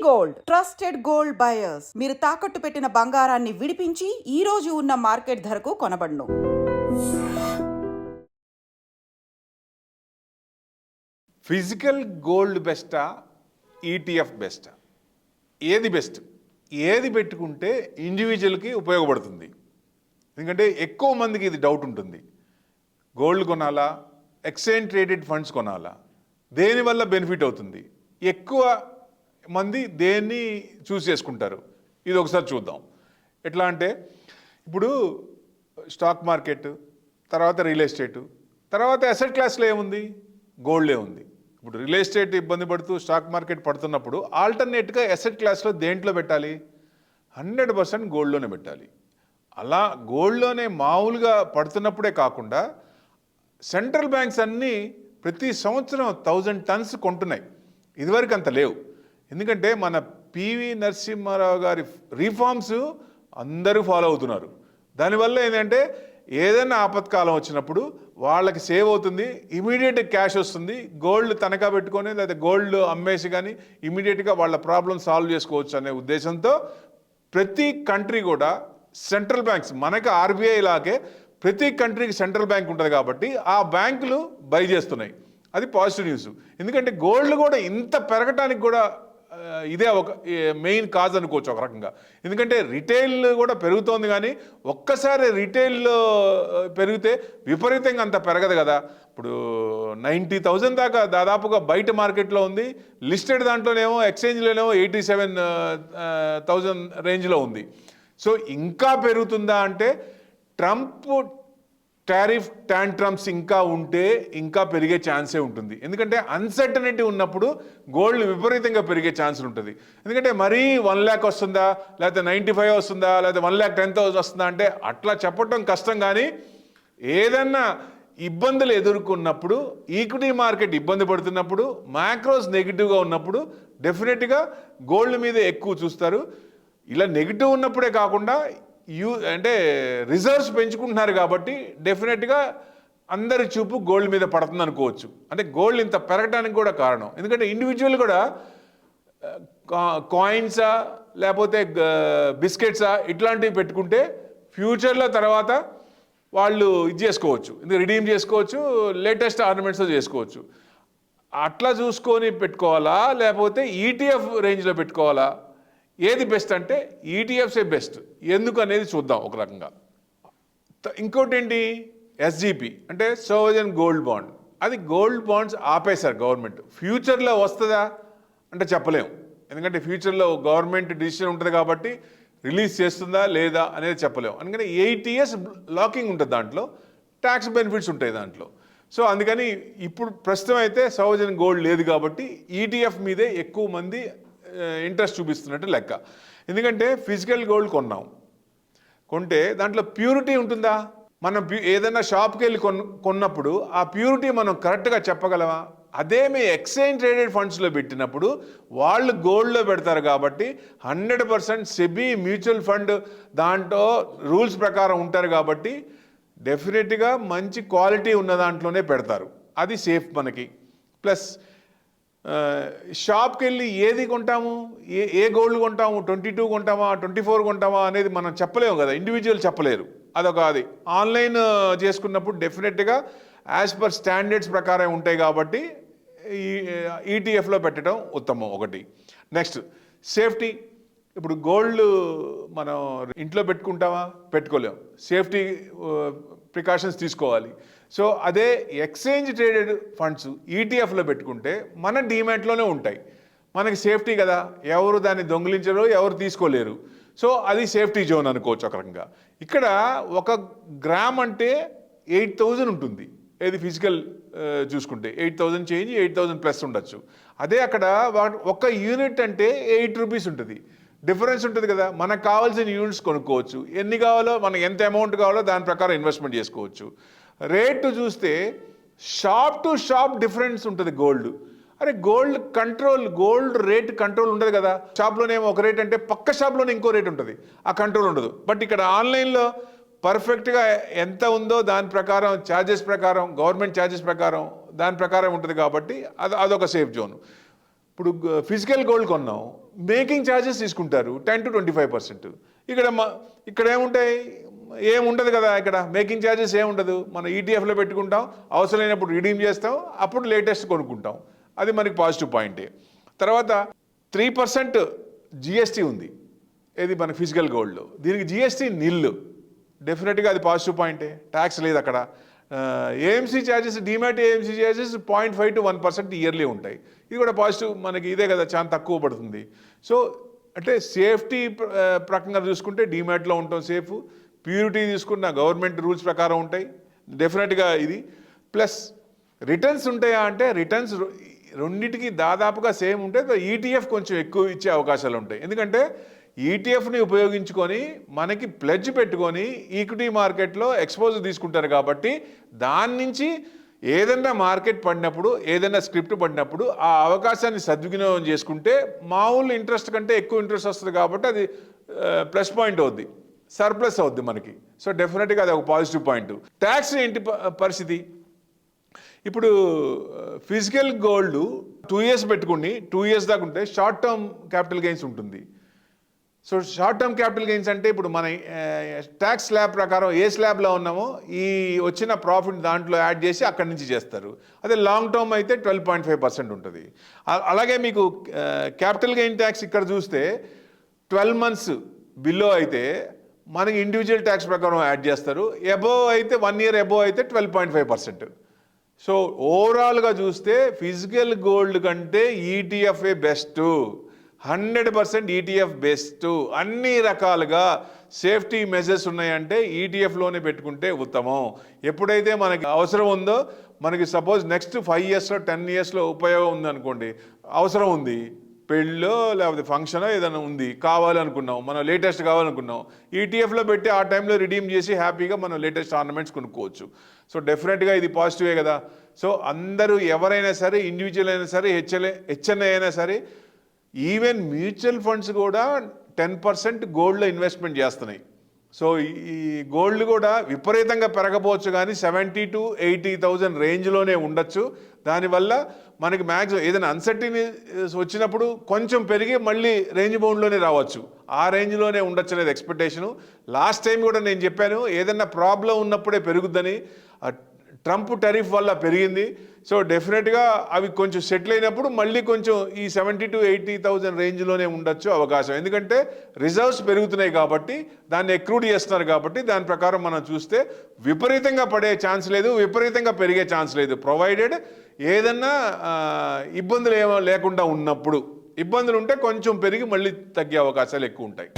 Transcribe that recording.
Gold trusted gold buyers మీరు తాకట్టు పెట్టిన బంగారాన్ని విడిపించి ఈ రోజు ఉన్న మార్కెట్ ధరకు కొనబడును. ఫిజికల్ గోల్డ్ బెస్టా, ఈటీఎఫ్ బెస్టా? ఏది బెస్ట్? ఏది పెట్టుకుంటే ఇండివిజువల్కి ఉపయోగపడుతుంది? ఎందుకంటే ఎక్కువ మందికి ఇది డౌట్ ఉంటుంది. గోల్డ్ కొనాలా, ఎక్స్చేంజ్ ట్రేడెడ్ ఫండ్స్ కొనాలా, దేనివల్ల బెనిఫిట్ అవుతుంది? ఎక్కువ మంది దేన్ని చూస్ చేసుకుంటారు? ఇది ఒకసారి చూద్దాం. ఎట్లా అంటే ఇప్పుడు స్టాక్ మార్కెట్, తర్వాత రియల్ ఎస్టేటు, తర్వాత అసెట్ క్లాస్లో ఏముంది? గోల్డే ఉంది. ఇప్పుడు రియల్ ఎస్టేట్ ఇబ్బంది పడుతూ స్టాక్ మార్కెట్ పడుతున్నప్పుడు ఆల్టర్నేట్గా అసెట్ క్లాస్లో దేంట్లో పెట్టాలి? 100% గోల్డ్లోనే పెట్టాలి. అలా గోల్డ్లోనే మామూలుగా పడుతున్నప్పుడే కాకుండా సెంట్రల్ బ్యాంక్స్ అన్నీ ప్రతి సంవత్సరం 1000 టన్స్ కొంటున్నాయి. ఇదివరకు అంత లేవు. ఎందుకంటే మన పివి నరసింహారావు గారి రిఫార్మ్స్ అందరూ ఫాలో అవుతున్నారు. దానివల్ల ఏంటంటే ఏదైనా ఆపత్కాలం వచ్చినప్పుడు వాళ్ళకి సేవ్ అవుతుంది, ఇమీడియట్ క్యాష్ వస్తుంది. గోల్డ్ తనఖా పెట్టుకొని లేదా గోల్డ్ అమ్మేసి కానీ ఇమీడియట్గా వాళ్ళ ప్రాబ్లం సాల్వ్ చేసుకోవచ్చు అనే ఉద్దేశంతో ప్రతి కంట్రీ కూడా సెంట్రల్ బ్యాంక్స్, మనకి ఆర్బీఐ లాగే ప్రతి కంట్రీకి సెంట్రల్ బ్యాంక్ ఉంటుంది కాబట్టి ఆ బ్యాంకులు బై చేస్తున్నాయి. అది పాజిటివ్ న్యూస్. ఎందుకంటే గోల్డ్ కూడా ఇంత పెరగటానికి కూడా ఇదే ఒక మెయిన్ కాజ్ అనుకోవచ్చు ఒక రకంగా. ఎందుకంటే రిటైల్ కూడా పెరుగుతోంది, కానీ ఒక్కసారి రిటైల్ పెరిగితే విపరీతంగా అంత పెరగదు కదా. ఇప్పుడు 90,000 దాకా దాదాపుగా బయట మార్కెట్లో ఉంది. లిస్టెడ్ దాంట్లోనేమో ఎక్స్చేంజ్లోనేమో 87,000 రేంజ్లో ఉంది. సో ఇంకా పెరుగుతుందా అంటే ట్రంప్ టారిఫ్ టాంట్రమ్స్ ఇంకా ఉంటే ఇంకా పెరిగే ఛాన్సే ఉంటుంది. ఎందుకంటే అన్సర్టనిటీ ఉన్నప్పుడు గోల్డ్ విపరీతంగా పెరిగే ఛాన్స్ ఉంటుంది. ఎందుకంటే మరీ 1 lakh వస్తుందా, లేకపోతే 95 వస్తుందా, లేకపోతే 1,10,000 వస్తుందా అంటే అట్లా చెప్పటం కష్టం. కానీ ఏదన్నా ఇబ్బందులు ఎదుర్కొన్నప్పుడు, ఈక్విటీ మార్కెట్ ఇబ్బంది పడుతున్నప్పుడు, మ్యాక్రోస్ నెగిటివ్గా ఉన్నప్పుడు డెఫినెట్గా గోల్డ్ మీద ఎక్కువ చూస్తారు. ఇలా నెగిటివ్ ఉన్నప్పుడే కాకుండా అంటే రిజర్వ్స్ పెంచుకుంటున్నారు కాబట్టి డెఫినెట్గా అందరి చూపు గోల్డ్ మీద పడుతుంది అనుకోవచ్చు. అంటే గోల్డ్ ఇంత పెరగడానికి కూడా కారణం. ఎందుకంటే ఇండివిజువల్ కూడా కాయిన్సా లేకపోతే బిస్కెట్సా ఇట్లాంటివి పెట్టుకుంటే ఫ్యూచర్లో తర్వాత వాళ్ళు ఇది చేసుకోవచ్చు, రిడీమ్ చేసుకోవచ్చు, లేటెస్ట్ ఆర్నమెంట్స్ చేసుకోవచ్చు. అట్లా చూసుకొని పెట్టుకోవాలా లేకపోతే ఈటీఎఫ్ రేంజ్లో పెట్టుకోవాలా? ఏది బెస్ట్ అంటే ఈటీఎఫ్సే బెస్ట్. ఎందుకు అనేది చూద్దాం ఒక రకంగా. ఇంకోటి ఏంటి? ఎస్జిపి అంటే సోవరెన్ గోల్డ్ బాండ్. అది గోల్డ్ బాండ్స్ ఆపేశారు గవర్నమెంట్. ఫ్యూచర్లో వస్తుందా అంటే చెప్పలేము. ఎందుకంటే ఫ్యూచర్లో గవర్నమెంట్ డిసిషన్ ఉంటుంది కాబట్టి రిలీజ్ చేస్తుందా లేదా అనేది చెప్పలేము. అందుకని 8 years లాకింగ్ ఉంటుంది, దాంట్లో ట్యాక్స్ బెనిఫిట్స్ ఉంటాయి దాంట్లో. సో అందుకని ఇప్పుడు ప్రస్తుతం అయితే సోవరెన్ గోల్డ్ లేదు కాబట్టి ఈటీఎఫ్ మీదే ఎక్కువ మంది ఇంట్రెస్ట్ చూపిస్తున్నట్టు లెక్క. ఎందుకంటే ఫిజికల్ గోల్డ్ కొంటే దాంట్లో ప్యూరిటీ ఉంటుందా? మనం ఏదైనా షాప్కి వెళ్ళి కొన్నప్పుడు ఆ ప్యూరిటీ మనం కరెక్ట్గా చెప్పగలమా? అదే మీ ఎక్స్చేంజ్ ట్రేడెడ్ ఫండ్స్లో పెట్టినప్పుడు వాళ్ళు గోల్డ్లో పెడతారు కాబట్టి 100% సెబీ మ్యూచువల్ ఫండ్ దాంట్లో రూల్స్ ప్రకారం ఉంటారు కాబట్టి డెఫినెట్గా మంచి క్వాలిటీ ఉన్న దాంట్లోనే పెడతారు. అది సేఫ్ మనకి. ప్లస్ షాప్కి వెళ్ళి ఏది కొంటాము, ఏ గోల్డ్ కొంటాము, 22 కొంటామా 24 కొంటామా అనేది మనం చెప్పలేము కదా, ఇండివిజువల్ చెప్పలేరు. అదొక అది ఆన్లైన్ చేసుకున్నప్పుడు డెఫినెట్గా యాజ్ పర్ స్టాండర్డ్స్ ప్రకారం ఉంటాయి కాబట్టి ఈటీఎఫ్లో పెట్టడం ఉత్తమం ఒకటి. Next safety. ఇప్పుడు గోల్డ్ మనం ఇంట్లో పెట్టుకుంటామా? పెట్టుకోలేము. సేఫ్టీ ప్రికాషన్స్ తీసుకోవాలి. సో అదే ఎక్స్చేంజ్ ట్రేడెడ్ ఫండ్స్ ఈటీఎఫ్లో పెట్టుకుంటే మన డీమ్యాట్లోనే ఉంటాయి. మనకి సేఫ్టీ కదా, ఎవరు దాన్ని దొంగిలించరు, ఎవరు తీసుకోలేరు. సో అది సేఫ్టీ జోన్ అనుకోవచ్చు ఒక రకంగా. ఇక్కడ 1 గ్రామ్ అంటే 8,000 ఉంటుంది. ఏది ఫిజికల్ చూసుకుంటే 8,000 చేంజ్, 8,000 ప్లస్ ఉండొచ్చు. అదే అక్కడ 1 యూనిట్ అంటే 8 రూపీస్ ఉంటుంది. డిఫరెన్స్ ఉంటుంది కదా. మనకు కావాల్సిన యూనిట్స్ కొనుక్కోవచ్చు. ఎన్ని కావాలో, మనకు ఎంత అమౌంట్ కావాలో దాని ప్రకారం ఇన్వెస్ట్మెంట్ చేసుకోవచ్చు. రేటు చూస్తే షాప్ టు షాప్ డిఫరెన్స్ ఉంటుంది గోల్డ్. అరే గోల్డ్ రేట్ కంట్రోల్ ఉండదు కదా. షాప్లోనేమో ఒక రేట్ అంటే పక్క షాప్లోనే ఇంకో రేట్ ఉంటుంది, ఆ కంట్రోల్ ఉండదు. బట్ ఇక్కడ ఆన్లైన్లో పర్ఫెక్ట్గా ఎంత ఉందో దాని ప్రకారం ఛార్జెస్ ప్రకారం, గవర్నమెంట్ ఛార్జెస్ ప్రకారం దాని ప్రకారం ఉంటుంది కాబట్టి అదొక సేఫ్ జోన్. ఇప్పుడు ఫిజికల్ గోల్డ్ కొన్నాం, మేకింగ్ ఛార్జెస్ తీసుకుంటారు 10 to 25%. ఇక్కడ ఏముంటాయి, ఏముండదు కదా, ఇక్కడ మేకింగ్ ఛార్జెస్ ఏముండదు. మనం ఈటీఎఫ్లో పెట్టుకుంటాం, అవసరమైనప్పుడు రిడీమ్ చేస్తాం, అప్పుడు లేటెస్ట్ కొనుక్కుంటాం. అది మనకి పాజిటివ్ పాయింటే. తర్వాత 3% జిఎస్టీ ఉంది ఏది మన ఫిజికల్ గోల్డ్లో. దీనికి జిఎస్టీ నిల్లు, డెఫినెట్గా అది పాజిటివ్ పాయింటే, ట్యాక్స్ లేదు అక్కడ. AMC charges, demat AMC charges 0.5 to 1% yearly ఉంటాయి. ఇది కూడా పాజిటివ్ మనకి, ఇదే కదా చాలా తక్కువ పడుతుంది. సో అంటే సేఫ్టీ ప్రకంగా చూసుకుంటే డిమాట్లో ఉంటాం సేఫ్. ప్యూరిటీ తీసుకున్న గవర్నమెంట్ రూల్స్ ప్రకారం ఉంటాయి డెఫినెట్గా ఇది. ప్లస్ రిటర్న్స్ ఉంటాయా అంటే రిటర్న్స్ రెండింటికి దాదాపుగా సేమ్ ఉంటే ఈటీఎఫ్ కొంచెం ఎక్కువ ఇచ్చే అవకాశాలు ఉంటాయి. ఎందుకంటే ఈటీఎఫ్ని ఉపయోగించుకొని మనకి ప్లెడ్జ్ పెట్టుకొని ఈక్విటీ మార్కెట్లో ఎక్స్పోజర్ తీసుకుంటారు కాబట్టి దాని నుంచి ఏదైనా మార్కెట్ పడినప్పుడు, ఏదైనా స్క్రిప్ట్ పడినప్పుడు ఆ అవకాశాన్ని సద్వినియోగం చేసుకుంటే మామూలు ఇంట్రెస్ట్ కంటే ఎక్కువ ఇంట్రెస్ట్ వస్తుంది కాబట్టి అది ప్లస్ పాయింట్ అవుద్ది, సర్ప్లస్ అవుద్ది మనకి. సో డెఫినెట్గా అది ఒక పాజిటివ్ పాయింట్. ట్యాక్స్ ఏంటి పరిస్థితి? ఇప్పుడు ఫిజికల్ గోల్డ్ 2 years పెట్టుకుని 2 years దాకా ఉంటే షార్ట్ టర్మ్ క్యాపిటల్ గెయిన్స్ ఉంటుంది. So short term capital gains అంటే ఇప్పుడు మన ట్యాక్స్ స్లాబ్ ప్రకారం ఏ స్లాబ్లో ఉన్నామో ఈ వచ్చిన ప్రాఫిట్ దాంట్లో యాడ్ చేసి అక్కడి నుంచి చేస్తారు. అదే లాంగ్ టర్మ్ అయితే 12.5% ఉంటుంది. అలాగే మీకు క్యాపిటల్ గెయిన్ ట్యాక్స్ ఇక్కడ చూస్తే 12 months బిలో అయితే మనకి ఇండివిజువల్ ట్యాక్స్ ప్రకారం యాడ్ చేస్తారు. అబోవ్ అయితే 1 year అబోవ్ అయితే 12.5%. సో ఓవరాల్గా చూస్తే ఫిజికల్ గోల్డ్ కంటే ఈటీఎఫ్ఏ బెస్ట్, 100% ఈటీఎఫ్ బెస్ట్. అన్ని రకాలుగా సేఫ్టీ మెజర్స్ ఉన్నాయంటే ఈటీఎఫ్లోనే పెట్టుకుంటే ఉత్తమం. ఎప్పుడైతే మనకి అవసరం ఉందో, మనకి సపోజ్ నెక్స్ట్ 5 years 10 years ఉపయోగం ఉందనుకోండి, అవసరం ఉంది, పెళ్ళో లేకపోతే ఫంక్షనో ఏదైనా ఉంది, కావాలనుకున్నాం, మనం లేటెస్ట్ కావాలనుకున్నాం, ఈటీఎఫ్లో పెట్టి ఆ టైంలో రిడీమ్ చేసి హ్యాపీగా మనం లేటెస్ట్ ఆర్నమెంట్స్ కొనుక్కోవచ్చు. సో డెఫినెట్గా ఇది పాజిటివే కదా. సో అందరూ ఎవరైనా సరే, ఇండివిజువల్ అయినా సరే, హెచ్ఎన్ఐ అయినా సరే, ఈవెన్ మ్యూచువల్ ఫండ్స్ కూడా 10% గోల్డ్లో ఇన్వెస్ట్మెంట్ చేస్తున్నాయి. సో ఈ గోల్డ్ కూడా విపరీతంగా పెరగపోవచ్చు కానీ 70,000 to 80,000 రేంజ్లోనే ఉండొచ్చు. దానివల్ల మనకి మ్యాక్సిమం ఏదైనా అన్సర్టినిటీస్ వచ్చినప్పుడు కొంచెం పెరిగి మళ్ళీ రేంజ్ బౌండ్లోనే రావచ్చు, ఆ రేంజ్లోనే ఉండొచ్చు అనేది ఎక్స్పెక్టేషను. లాస్ట్ టైం కూడా నేను చెప్పాను ఏదైనా ప్రాబ్లం ఉన్నప్పుడే పెరుగుద్దని. ట్రంప్ టెరిఫ్ వల్ల పెరిగింది. సో డెఫినెట్గా అవి కొంచెం సెటిల్ అయినప్పుడు మళ్ళీ కొంచెం ఈ 70,000 to 80,000 రేంజ్లోనే ఉండొచ్చు అవకాశం. ఎందుకంటే రిజర్వ్స్ పెరుగుతున్నాయి కాబట్టి, దాన్ని ఎక్రూడ్ చేస్తున్నారు కాబట్టి, దాని ప్రకారం మనం చూస్తే విపరీతంగా పడే ఛాన్స్ లేదు, విపరీతంగా పెరిగే ఛాన్స్ లేదు. ప్రొవైడెడ్ ఏదన్నా ఇబ్బందులు లేకుండా ఉన్నప్పుడు. ఇబ్బందులు ఉంటే కొంచెం పెరిగి మళ్ళీ తగ్గే అవకాశాలు ఎక్కువ ఉంటాయి.